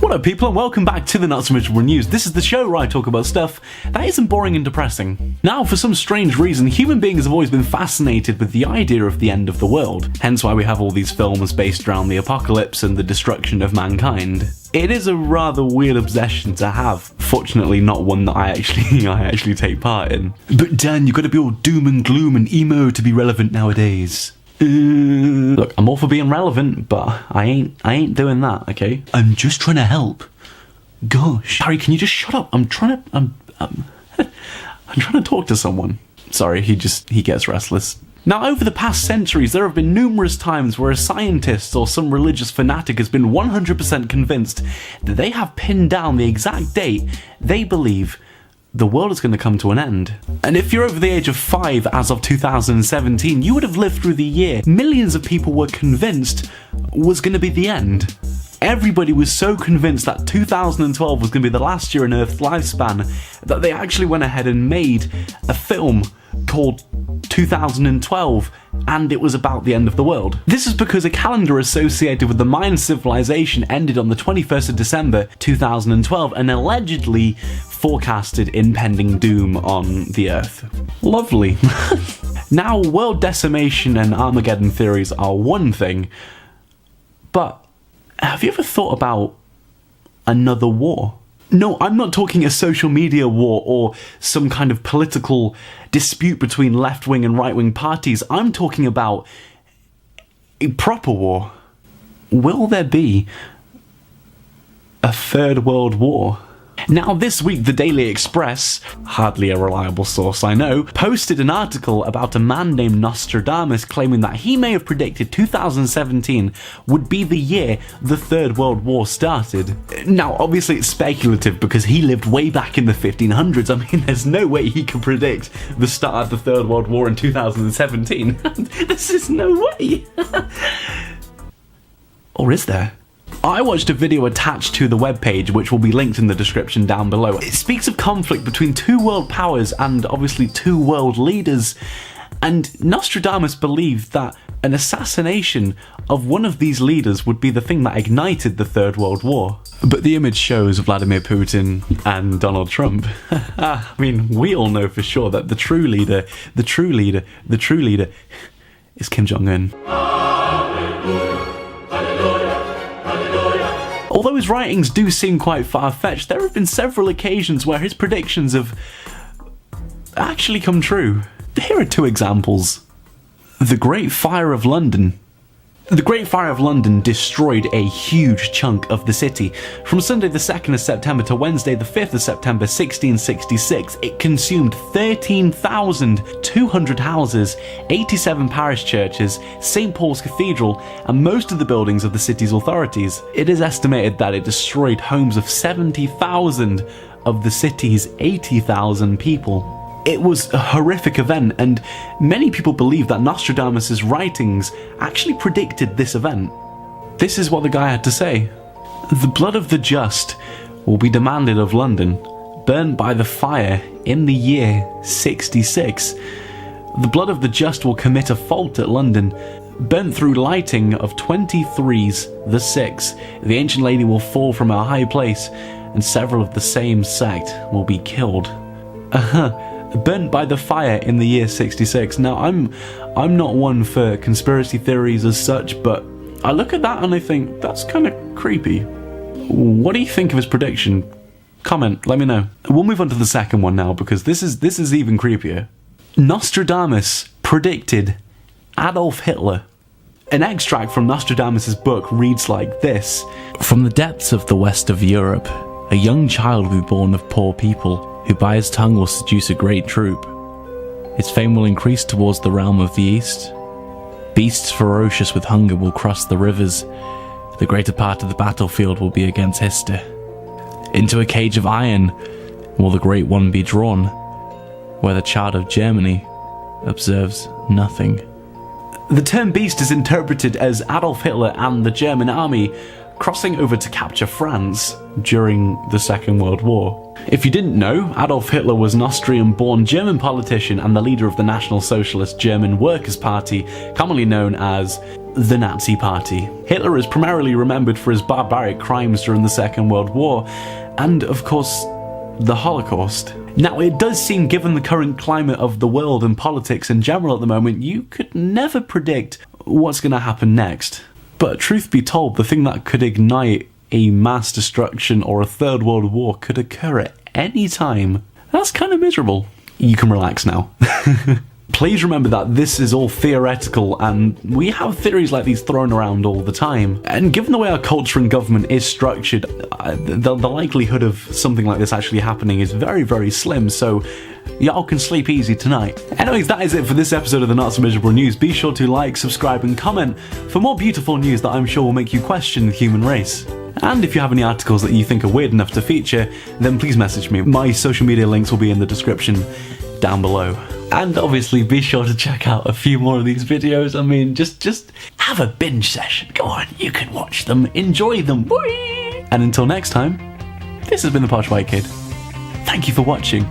What up, people, and welcome back to the Not So Much News. This is the show where I talk about stuff that isn't boring and depressing. Now, for some strange reason, human beings have always been fascinated with the idea of the end of the world, hence why we have all these films based around the apocalypse and the destruction of mankind. It is a rather weird obsession to have, fortunately not one that I actually take part in. But Dan, you've got to be all doom and gloom and emo to be relevant nowadays. Look, I'm all for being relevant, but I ain't doing that, okay? I'm just trying to help. Gosh, Harry, can you just shut up? I'm trying to talk to someone. Sorry, he gets restless. Now, over the past centuries, there have been numerous times where a scientist or some religious fanatic has been 100% convinced that they have pinned down the exact date they believe the world is going to come to an end. And if you're over the age of 5 as of 2017, you would have lived through the year millions of people were convinced was going to be the end. Everybody was so convinced that 2012 was going to be the last year in Earth's lifespan that they actually went ahead and made a film called 2012, and it was about the end of the world. This is because a calendar associated with the Mayan civilization ended on the 21st of December 2012 and allegedly forecasted impending doom on the Earth. Lovely. Now, world decimation and Armageddon theories are one thing, but have you ever thought about another war? No, I'm not talking a social media war or some kind of political dispute between left-wing and right-wing parties. I'm talking about a proper war. Will there be a third world war? Now, this week, the Daily Express, hardly a reliable source I know, posted an article about a man named Nostradamus claiming that he may have predicted 2017 would be the year the Third World War started. Now, obviously it's speculative because he lived way back in the 1500s. I mean, there's no way he could predict the start of the Third World War in 2017. This is no way. Or is there? I watched a video attached to the webpage, which will be linked in the description down below. It speaks of conflict between two world powers and obviously two world leaders, and Nostradamus believed that an assassination of one of these leaders would be the thing that ignited the Third World War. But the image shows Vladimir Putin and Donald Trump. I mean, we all know for sure that the true leader is Kim Jong-un. Although his writings do seem quite far-fetched, there have been several occasions where his predictions have actually come true. Here are two examples. The Great Fire of London. The Great Fire of London destroyed a huge chunk of the city. From Sunday the 2nd of September to Wednesday the 5th of September 1666, it consumed 13,200 houses, 87 parish churches, St. Paul's Cathedral, and most of the buildings of the city's authorities. It is estimated that it destroyed homes of 70,000 of the city's 80,000 people. It was a horrific event, and many people believe that Nostradamus' writings actually predicted this event. This is what the guy had to say. The blood of the just will be demanded of London, burnt by the fire in the year 66. The blood of the just will commit a fault at London, burnt through lighting of 23's the 6. The ancient lady will fall from her high place, and several of the same sect will be killed. Burnt by the fire in the year 66. Now, I'm not one for conspiracy theories as such, but I look at that and I think, that's kind of creepy. What do you think of his prediction? Comment, let me know. We'll move on to the second one now, because this is even creepier. Nostradamus predicted Adolf Hitler. An extract from Nostradamus' book reads like this. From the depths of the west of Europe, a young child will be born of poor people, who by his tongue will seduce a great troop. His fame will increase towards the realm of the east. Beasts ferocious with hunger will cross the rivers. The greater part of the battlefield will be against Hister. Into a cage of iron will the great one be drawn, where the child of Germany observes nothing. The term beast is interpreted as Adolf Hitler and the German army crossing over to capture France during the Second World War. If you didn't know, Adolf Hitler was an Austrian-born German politician and the leader of the National Socialist German Workers' Party, commonly known as the Nazi Party. Hitler is primarily remembered for his barbaric crimes during the Second World War, and of course, the Holocaust. Now, it does seem, given the current climate of the world and politics in general at the moment, you could never predict what's going to happen next. But truth be told, the thing that could ignite a mass destruction or a third world war could occur at any time. That's kind of miserable. You can relax now. Please remember that this is all theoretical and we have theories like these thrown around all the time. And given the way our culture and government is structured, the likelihood of something like this actually happening is very, very slim, so y'all can sleep easy tonight. Anyways, that is it for this episode of the Not So Miserable News. Be sure to like, subscribe and comment for more beautiful news that I'm sure will make you question the human race. And if you have any articles that you think are weird enough to feature, then please message me. My social media links will be in the description down below. And obviously be sure to check out a few more of these videos. I mean, just have a binge session. Go on, you can watch them, enjoy them. Whee! And until next time, this has been the Posh White Kid. Thank you for watching.